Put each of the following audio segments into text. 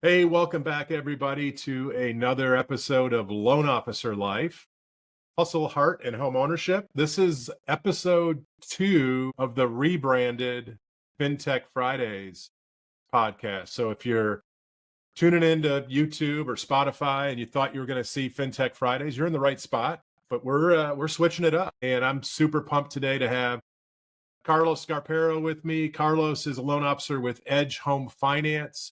Hey, welcome back, everybody, to another episode of Loan Officer Life, Hustle, Heart, and Home Ownership. This is episode 2 of the rebranded FinTech Fridays podcast. So if you're tuning into YouTube or Spotify and you thought you were going to see FinTech Fridays, you're in the right spot. But we're switching it up, and I'm super pumped today to have Carlos Scarpero with me. Carlos is a loan officer with Edge Home Finance.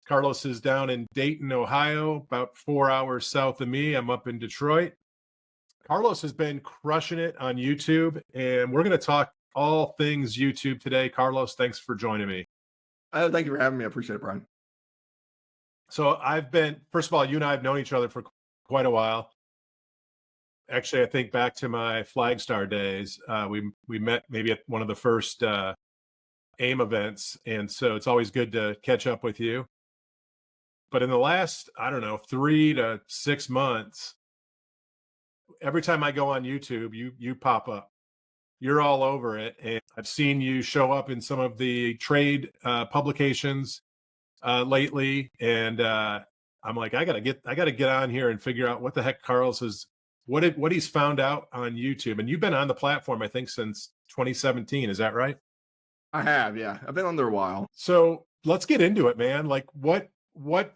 Carlos is down in Dayton, Ohio, about 4 hours south of me. I'm up in Detroit. Carlos has been crushing it on YouTube, and we're going to talk all things YouTube today. Carlos, thanks for joining me. Thank you for having me. I appreciate it, Brian. So first of all, you and I have known each other for quite a while. Actually, I think back to my Flagstar days. We met maybe at one of the first AIM events, and so it's always good to catch up with you. But in the last, 3 to 6 months, every time I go on YouTube, you pop up. You're all over it. And I've seen you show up in some of the trade publications lately. And I'm like, I gotta get on here and figure out what the heck Carlos is, what he's found out on YouTube. And you've been on the platform, I think, since 2017. Is that right? I have, yeah. I've been on there a while. So let's get into it, man. Like what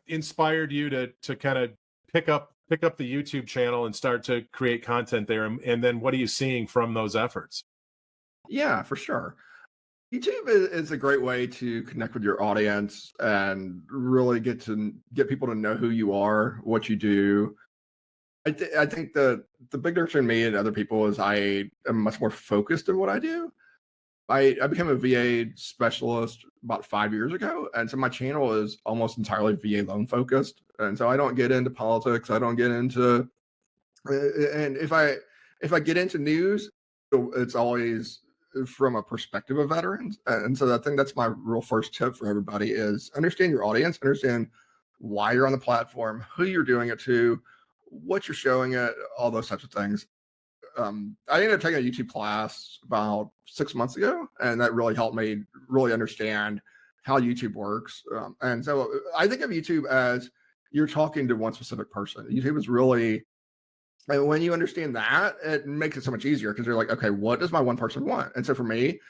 inspired you to kind of pick up the YouTube channel and start to create content there? And then what are you seeing from those efforts? Yeah, for sure. YouTube is a great way to connect with your audience and really get people to know who you are, what you do. I think the big difference between me and other people is I am much more focused in what I do. I became a VA specialist about 5 years ago, and so my channel is almost entirely VA loan focused. And so I don't get into politics. I don't get into, and if I get into news, it's always from a perspective of veterans. And so I think that's my real first tip for everybody is understand your audience, understand why you're on the platform, who you're doing it to, what you're showing it, all those types of things. I ended up taking a YouTube class about 6 months ago, and that really helped me really understand how YouTube works. And so I think of YouTube as you're talking to one specific person. YouTube is really, and when you understand that, it makes it so much easier because you're like, okay, what does my one person want? And so for me,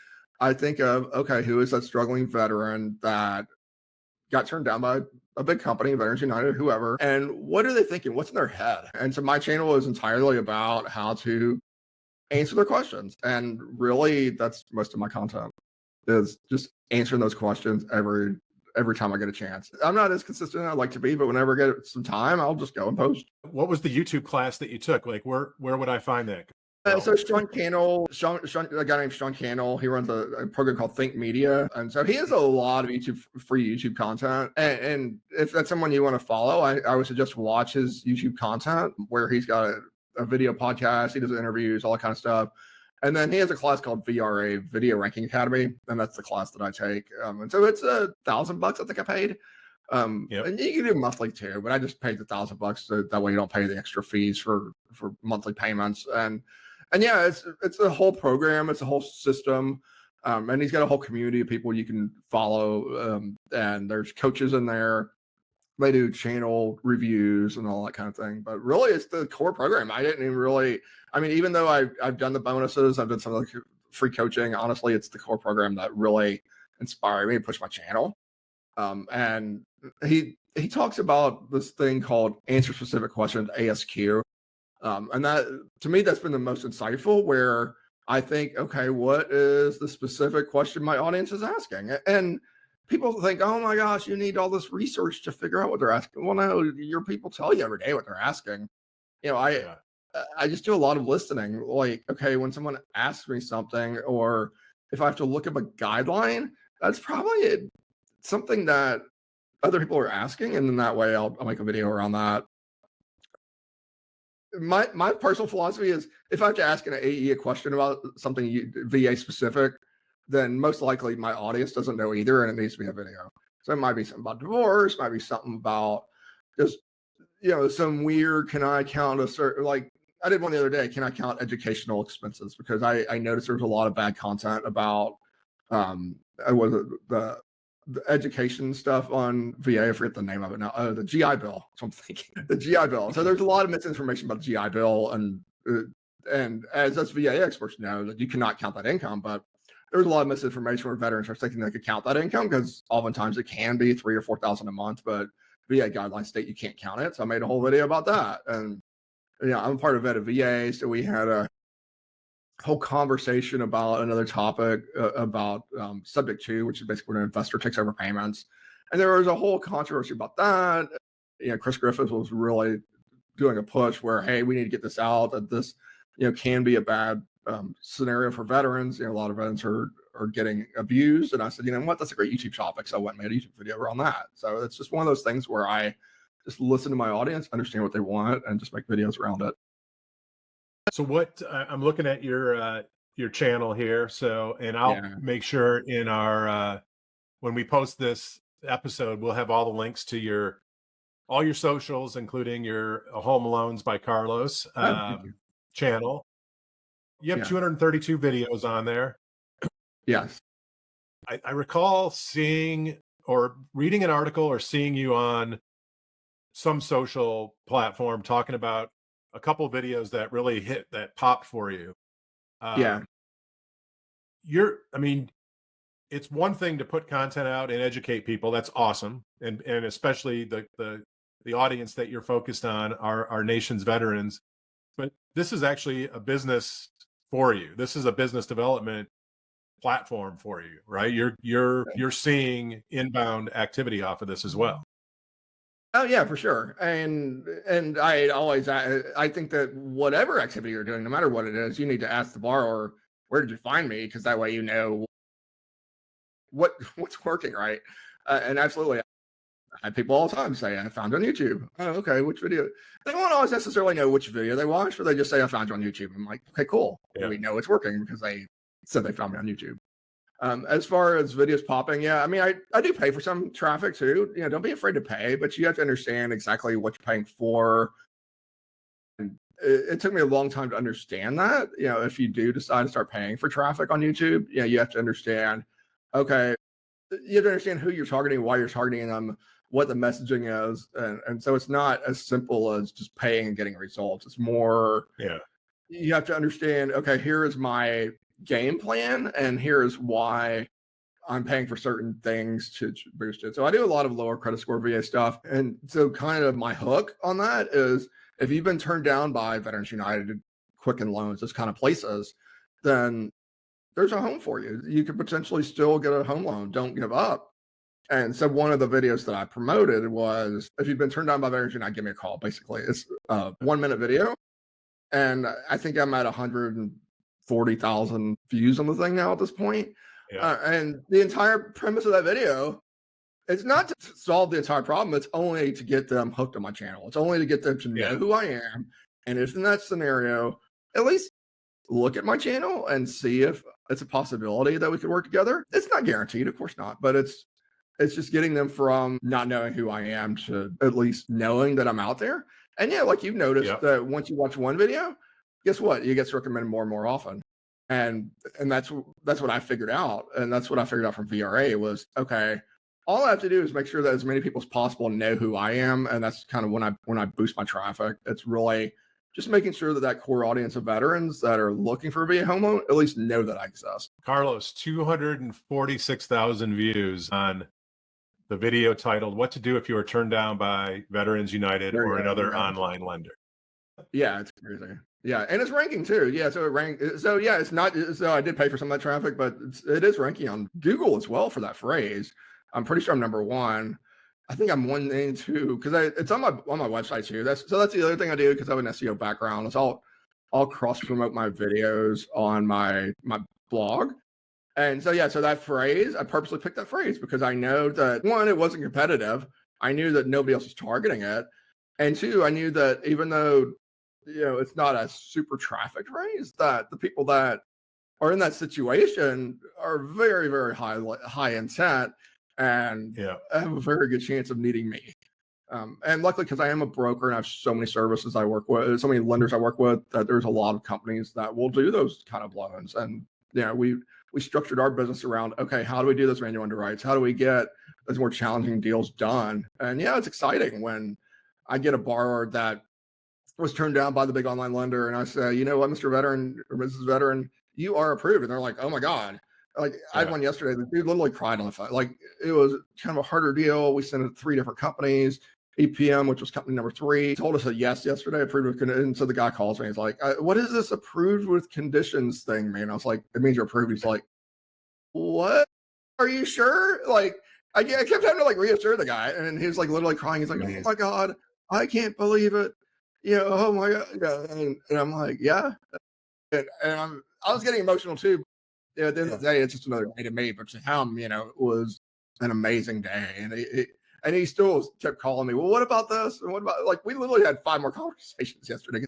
I think of, okay, who is that struggling veteran that got turned down by a big company, Veterans United, whoever, and what are they thinking? What's in their head? And so my channel is entirely about how to answer their questions. And really that's most of my content is just answering those questions every time I get a chance. I'm not as consistent as I'd like to be, but whenever I get some time, I'll just go and post. What was the YouTube class that you took? Like where would I find that? So Sean, a guy named Sean Cannell, he runs a program called Think Media. And so he has a lot of free YouTube content. And if that's someone you want to follow, I would suggest watch his YouTube content where he's got a video podcast, he does interviews, all that kind of stuff. And then he has a class called VRA, Video Ranking Academy. And that's the class that I take. And so it's $1,000 I think I paid. And you can do monthly too, but I just paid the $1,000 so that way you don't pay the extra fees for monthly payments. And yeah, it's a whole program, it's a whole system, and he's got a whole community of people you can follow, and there's coaches in there. They do channel reviews and all that kind of thing. But really, it's the core program. I didn't even really, even though I've done the bonuses, I've done some of the free coaching. Honestly, it's the core program that really inspired me to push my channel. And he talks about this thing called answer specific questions, ASQ. And that, to me, that's been the most insightful where I think, okay, what is the specific question my audience is asking? And people think, oh my gosh, you need all this research to figure out what they're asking. Well, no, your people tell you every day what they're asking. I just do a lot of listening. Like, okay, when someone asks me something, or if I have to look up a guideline, that's probably something that other people are asking. And then that way I'll make a video around that. My personal philosophy is if I have to ask an AE a question about something VA specific, then most likely my audience doesn't know either, and it needs to be a video. So it might be something about divorce, might be something about just, some weird, can I count a certain, like I did one the other day, can I count educational expenses? Because I noticed there was a lot of bad content about, was it the the education stuff on VA. I forget the name of it now. Oh, the GI Bill. That's what I'm thinking. The GI Bill. So there's a lot of misinformation about the GI Bill, and as us VA experts know, that you cannot count that income, but there's a lot of misinformation where veterans are thinking they could count that income because oftentimes it can be $3,000 or $4,000 a month, but VA guidelines state you can't count it. So I made a whole video about that. And I'm part of VA, so we had a whole conversation about another topic about subject to, which is basically when an investor takes over payments. And there was a whole controversy about that. Chris Griffith was really doing a push where, hey, we need to get this out, that this, can be a bad scenario for veterans. A lot of veterans are getting abused. And I said, you know what, that's a great YouTube topic. So I went and made a YouTube video around that. So it's just one of those things where I just listen to my audience, understand what they want, and just make videos around it. So what I'm looking at your channel here. So, and I'll make sure in our, when we post this episode, we'll have all the links to all your socials, including your Home Loans by Carlos channel. You have 232 videos on there. Yes. I recall seeing or reading an article or seeing you on some social platform talking about a couple of videos that really that popped for you. It's one thing to put content out and educate people. That's awesome. And especially the audience that you're focused on are our nation's veterans. But this is actually a business for you. This is a business development platform for you, right? You're seeing inbound activity off of this as well. Oh yeah, for sure. And I think that whatever activity you're doing, no matter what it is, you need to ask the borrower, where did you find me? Because that way you know what's working, right? And absolutely, I have people all the time say, I found you on YouTube. Oh, okay, which video? They don't always necessarily know which video they watched, or they just say, I found you on YouTube. I'm like, okay, cool. Yeah. We know it's working because they said they found me on YouTube. As far as videos popping, I do pay for some traffic too. Don't be afraid to pay, but you have to understand exactly what you're paying for. And it took me a long time to understand that. If you do decide to start paying for traffic on YouTube, you have to understand, okay, you have to understand who you're targeting, why you're targeting them, what the messaging is. And so it's not as simple as just paying and getting results. It's more, you have to understand, okay, here is my game plan, and here's why I'm paying for certain things to boost it. So I do a lot of lower credit score VA stuff. And so kind of my hook on that is, if you've been turned down by Veterans United, Quicken Loans, those kind of places, then there's a home for you. You could potentially still get a home loan. Don't give up. And so one of the videos that I promoted was, if you've been turned down by Veterans United, give me a call. Basically, it's a 1-minute video. And I think I'm at 140,000 views on the thing now at this point. And the entire premise of that video, it's not to solve the entire problem. It's only to get them hooked on my channel. It's only to get them to know who I am. And if in that scenario, at least look at my channel and see if it's a possibility that we could work together. It's not guaranteed, of course not, but it's just getting them from not knowing who I am to at least knowing that I'm out there. And like you've noticed that once you watch one video, guess what? You get recommended more and more often. And that's what I figured out. And that's what I figured out from VRA was, okay, all I have to do is make sure that as many people as possible know who I am. And that's kind of when I boost my traffic. It's really just making sure that core audience of veterans that are looking for a VA home loan at least know that I exist. Carlos, 246,000 views on the video titled "What to Do If You Are Turned Down by Veterans United or Another Online Lender." Yeah, it's crazy. Yeah, and it's ranking too. Yeah, so it ranked. So yeah, it's not. So I did pay for some of that traffic, but it is ranking on Google as well for that phrase. I'm pretty sure I'm number one. I think I'm 1 and 2 because it's on my website too. That's the other thing I do because I have an SEO background. Is I'll cross promote my videos on my blog. And so that phrase, I purposely picked that phrase because I know that, one, it wasn't competitive. I knew that nobody else was targeting it. And two, I knew that even though, it's not a super trafficked phrase, that the people that are in that situation are very, very high intent and have a very good chance of needing me. And luckily, because I am a broker and I have so many services I work with, so many lenders I work with, that there's a lot of companies that will do those kind of loans. And we structured our business around, okay, how do we do those manual underwrites? How do we get those more challenging deals done. And yeah, it's exciting when I get a borrower that was turned down by the big online lender, and I say, you know what, Mr. Veteran or Mrs. Veteran, you are approved. And they're like, oh my God. Like I had one yesterday, the dude literally cried on the phone. Like it was kind of a harder deal. We sent it to 3 different companies. EPM, which was company number 3, told us a yes yesterday, approved with conditions. And so the guy calls me. He's like, what is this approved with conditions thing, man? I was like, it means you're approved. He's like, what? Are you sure? Like, I kept having to like reassure the guy. And he was like literally crying. He's like, oh my God, I can't believe it. You know, oh my God. Yeah. And I'm like, yeah. And I was getting emotional too. Yeah, at the end of the day, it's just another day to me. But to him, you know, it was an amazing day. And he still kept calling me. Well, what about this? And what about like we literally had 5 more conversations yesterday.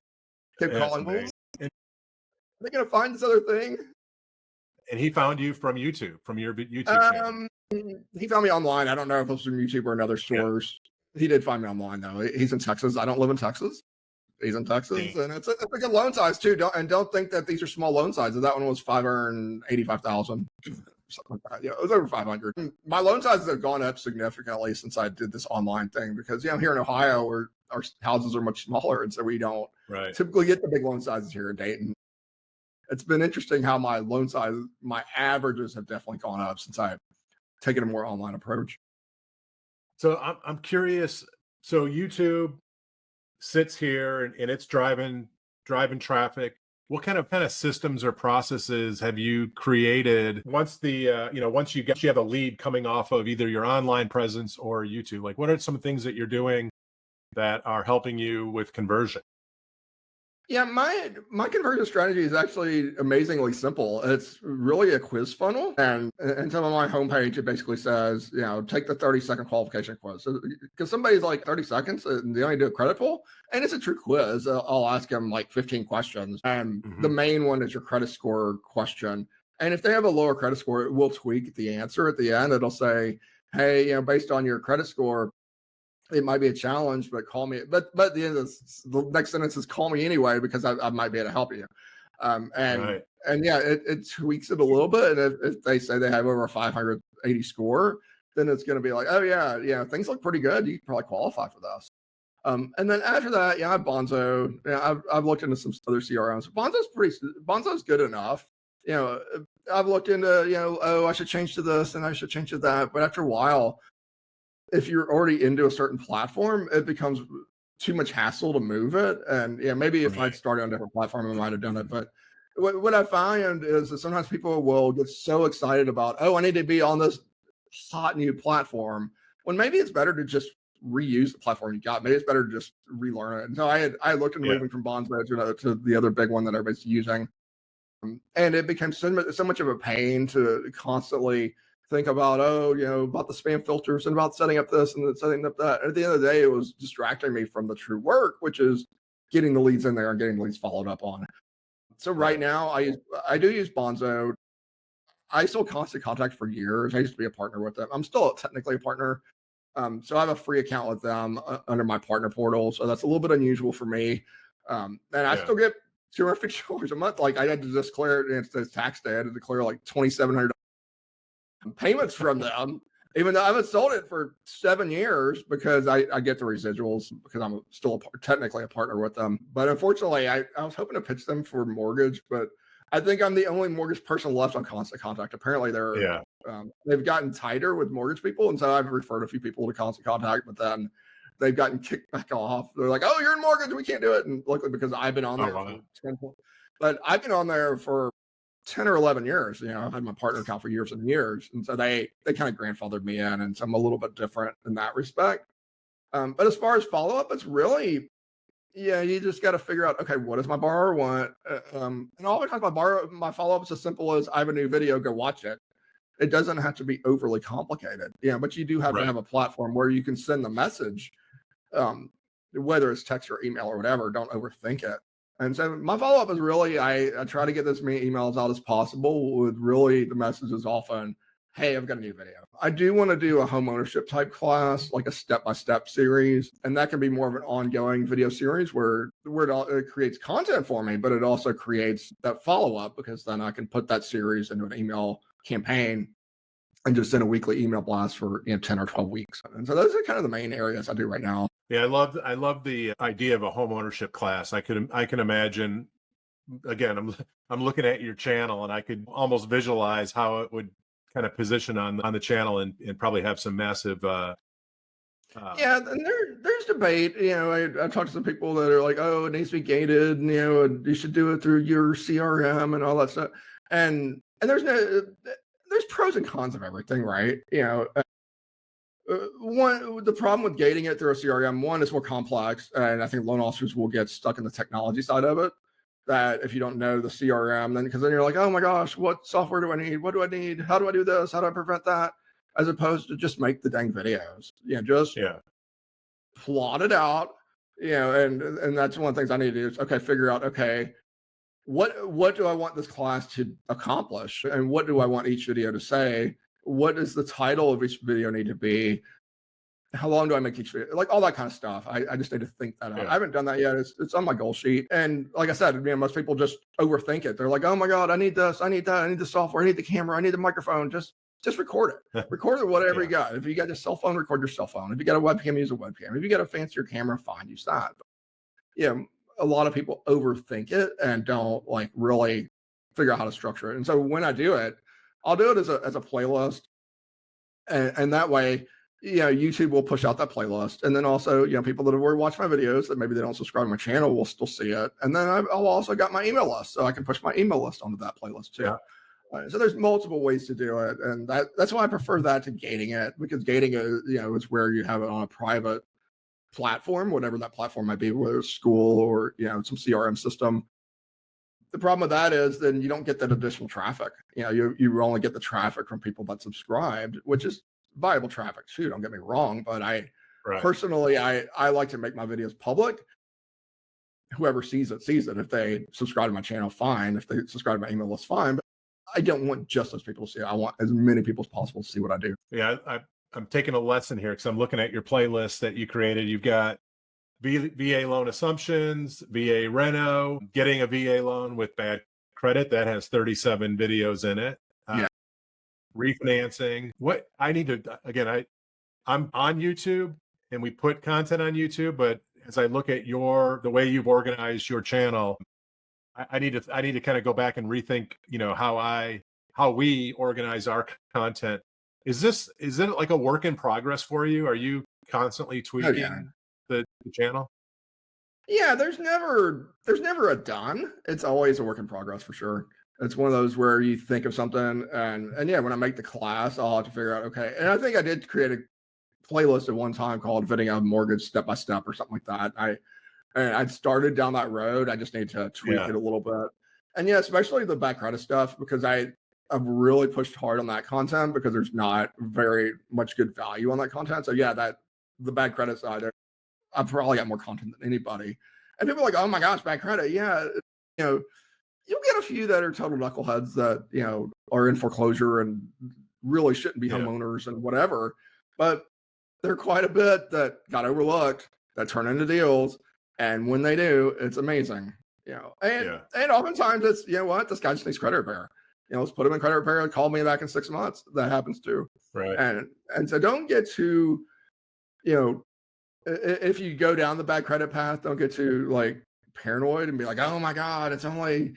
Kept calling. Well, are they gonna find this other thing? And he found you from YouTube, from your YouTube channel. He found me online. I don't know if it was from YouTube or another source. He did find me online though. He's in Texas. I don't live in Texas. He's in Texas, and it's a good loan size too. Don't think that these are small loan sizes. That one was $585,000, something like that. Yeah, it was over 500. My loan sizes have gone up significantly since I did this online thing because I'm here in Ohio where our houses are much smaller, and so we don't typically get the big loan sizes here in Dayton. It's been interesting how my loan size, my averages have definitely gone up since I've taken a more online approach. So I'm curious. So YouTube sits here and it's driving traffic. What kind of systems or processes have you created once the once you have a lead coming off of either your online presence or YouTube? Like, what are some things that you're doing that are helping you with conversion? Yeah, my conversion strategy is actually amazingly simple. It's really a quiz funnel, and so on my homepage it basically says, you know, take the 30-second qualification quiz. So, because somebody's like 30 seconds and they only do a credit pull, and it's a true quiz. I'll ask them like 15 questions, and the main one is your credit score question. And if they have a lower credit score, it will tweak the answer at the end. It'll say, hey, you know, based on your credit score, it might be a challenge, but call me. But at the end of the next sentence is call me anyway, because I might be able to help you. And yeah, it tweaks it a little bit. And if they say they have over a 580 score, then it's going to be like, oh yeah, things look pretty good. You can probably qualify for this. And then after that, I have Bonzo. I've looked into some other CRMs. Bonzo's good enough. You know, I've looked into, oh, I should change to this and I should change to that. But after a while, if you're already into a certain platform, it becomes too much hassle to move it. And maybe if I'd started on a different platform, I might have done it. But what I find is that sometimes people will get so excited about, oh, I need to be on this hot new platform, when maybe it's better to just reuse the platform you got. Maybe it's better to just relearn it. And so I looked into moving from Bonzo to the other big one that everybody's using. And it became so much of a pain to constantly think about, about the spam filters and about setting up this and setting up that. And at the end of the day, it was distracting me from the true work, which is getting the leads in there and getting the leads followed up on. So right now, I do use Bonzo. I still Constant Contact for years. I used to be a partner with them. I'm still technically a partner. So I have a free account with them under my partner portal. So that's a little bit unusual for me. And I still get $250 a month. Like I had to declare, it's tax day, I had to declare like $2,700 payments from them, even though I haven't sold it for 7 years, because I get the residuals because I'm still technically a partner with them. But unfortunately, I was hoping to pitch them for mortgage, but I think I'm the only mortgage person left on Constant Contact. Apparently they've gotten tighter with mortgage people. And so I've referred a few people to Constant Contact, but then they've gotten kicked back off. They're like, oh, you're in mortgage, we can't do it. And luckily, because I've been on there but I've been on there for 10 or 11 years. I've had my partner account for years and years. And so they kind of grandfathered me in. And so I'm a little bit different in that respect. But as far as follow-up, it's really, you just got to figure out, okay, what does my borrower want? And oftentimes my follow-up is as simple as, I have a new video, go watch it. It doesn't have to be overly complicated. But you do have to have a platform where you can send the message, whether it's text or email or whatever. Don't overthink it. And so my follow-up is really, I try to get as many emails out as possible with really the message is often, hey, I've got a new video. I do want to do a homeownership type class, like a step-by-step series. And that can be more of an ongoing video series where it creates content for me, but it also creates that follow-up, because then I can put that series into an email campaign and just send a weekly email blast for 10 or 12 weeks. And so those are kind of the main areas I do right now. Yeah, I love the idea of a home ownership class. I can imagine. Again, I'm looking at your channel, and I could almost visualize how it would kind of position on the channel, and probably have some massive. Yeah, and there's debate. I talked to some people that are like, oh, it needs to be gated, and you should do it through your CRM and all that stuff. And there's pros and cons of everything, right? The problem with gating it through a CRM, one, is more complex, and I think loan officers will get stuck in the technology side of it. That if you don't know the CRM, then you're like, oh my gosh, what software do I need? What do I need? How do I do this? How do I prevent that? As opposed to just make the dang videos. Just plot it out. And that's one of the things I need to do is figure out, what do I want this class to accomplish? And what do I want each video to say? What does the title of each video need to be? How long do I make each video? Like all that kind of stuff. I just need to think that out. I haven't done that yet. It's on my goal sheet. And like I said, most people just overthink it. They're like, oh my God, I need this, I need that, I need the software, I need the camera, I need the microphone. Just record it. Record it, whatever you got. If you got a cell phone, record your cell phone. If you got a webcam, use a webcam. If you got a fancier camera, fine, use that. But, a lot of people overthink it and don't really figure out how to structure it. And so when I do it, I'll do it as a playlist. And that way, YouTube will push out that playlist. And then also, people that have already watched my videos that maybe they don't subscribe to my channel will still see it. And then I'll also got my email list, so I can push my email list onto that playlist too. So there's multiple ways to do it. And that's why I prefer that to gating it, because gating is, is where you have it on a private platform, whatever that platform might be, whether it's school or, some CRM system. The problem with that is then you don't get that additional traffic. You only get the traffic from people that subscribed, which is viable traffic too, don't get me wrong. But personally, I like to make my videos public. Whoever sees it. If they subscribe to my channel, fine. If they subscribe to my email list, fine. But I don't want just those people to see it. I want as many people as possible to see what I do. Yeah, I'm taking a lesson here because I'm looking at your playlist that you created. You've got VA loan assumptions, VA reno, getting a VA loan with bad credit. That has 37 videos in it. Refinancing. What I need to, again, I'm on YouTube and we put content on YouTube, but as I look at the way you've organized your channel, I need to kind of go back and rethink, how we organize our content. Is it like a work in progress for you? Are you constantly tweaking the channel? Yeah, there's never a done. It's always a work in progress for sure. It's one of those where you think of something and when I make the class, I'll have to figure out, and I think I did create a playlist at one time called Fitting a Mortgage Step by Step or something like that. I started down that road. I just need to tweak it a little bit. And especially the bad credit stuff, because I've really pushed hard on that content because there's not very much good value on that content. So the bad credit side, I've probably got more content than anybody. And people are like, oh my gosh, bad credit. Yeah. You'll get a few that are total knuckleheads that, are in foreclosure and really shouldn't be homeowners and whatever. But there are quite a bit that got overlooked that turn into deals. And when they do, it's amazing. And oftentimes it's, this guy just needs credit repair. Let's put him in credit repair and call me back in 6 months. That happens too. Right. And so don't get too, if you go down the bad credit path, don't get too paranoid and be like, oh my God, it's only,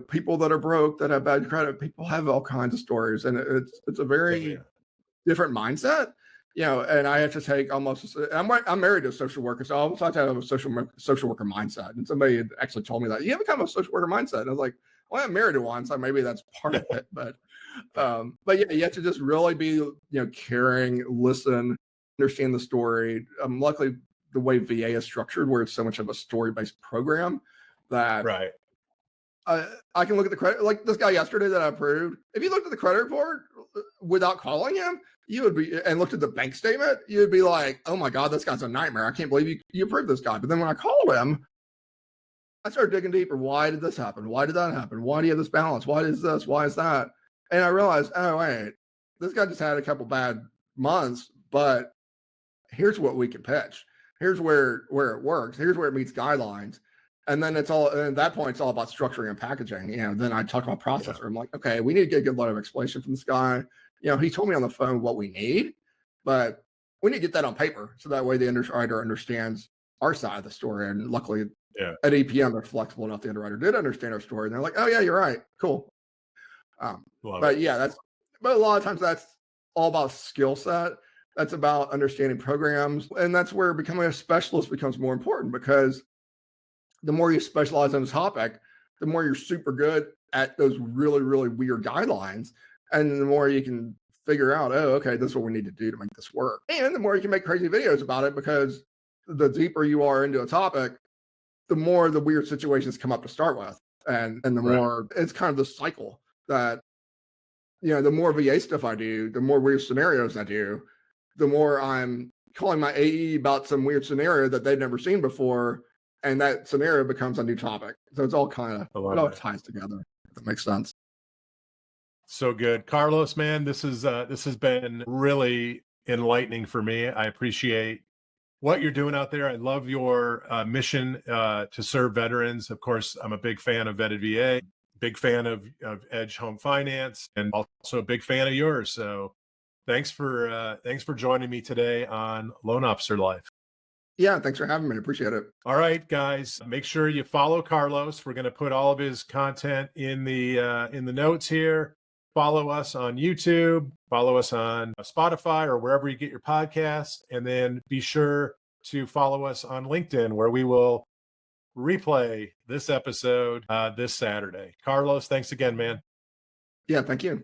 people that are broke that have bad credit. People have all kinds of stories, and it's a very different mindset. And I have to take almost. I'm married to a social worker, so I almost have to have a social worker mindset. And somebody had actually told me that you have kind of a social worker mindset. And I was like, well, I'm married to one, so maybe that's part of it. But you have to just really be caring, listen, understand the story. Luckily, the way VA is structured, where it's so much of a story-based program, that I can look at the credit, like this guy yesterday that I approved. If you looked at the credit report without calling him, you would be, and looked at the bank statement, you would be like, oh my God, this guy's a nightmare. I can't believe you approved this guy. But then when I called him, I started digging deeper. Why did this happen? Why did that happen? Why do you have this balance? Why is this? Why is that? And I realized, oh, wait, this guy just had a couple bad months, but here's what we can pitch. Here's where it works. Here's where it meets guidelines. And then at that point, it's all about structuring and packaging. Then I talk about process where I'm like, okay, we need to get a good letter of explanation from this guy. he told me on the phone what we need, but we need to get that on paper so that way the underwriter understands our side of the story. And luckily, Yeah. at APM, they're flexible enough. The underwriter did understand our story, and they're like, "Oh yeah, you're right, cool." But yeah, but a lot of times that's all about skill set. That's about understanding programs, and that's where becoming a specialist becomes more important, because the more you specialize in a topic, the more you're super good at those really, really weird guidelines, and the more you can figure out, oh, okay, this is what we need to do to make this work, and the more you can make crazy videos about it, because the deeper you are into a topic, the more the weird situations come up to start with, and the more it's kind of the cycle that the more VA stuff I do, the more weird scenarios I do, the more I'm calling my AE about some weird scenario that they've never seen before, and that scenario becomes a new topic. So it's all kind of, it all ties together, if that makes sense. So good. Carlos, man, this has been really enlightening for me. I appreciate what you're doing out there. I love your mission to serve veterans. Of course, I'm a big fan of Vetted VA, big fan of Edge Home Finance, and also a big fan of yours. So thanks for joining me today on Loan Officer Life. Yeah, thanks for having me. I appreciate it. All right, guys, make sure you follow Carlos. We're going to put all of his content in the notes here. Follow us on YouTube, follow us on Spotify or wherever you get your podcasts, and then be sure to follow us on LinkedIn, where we will replay this episode this Saturday. Carlos, thanks again, man. Yeah, thank you.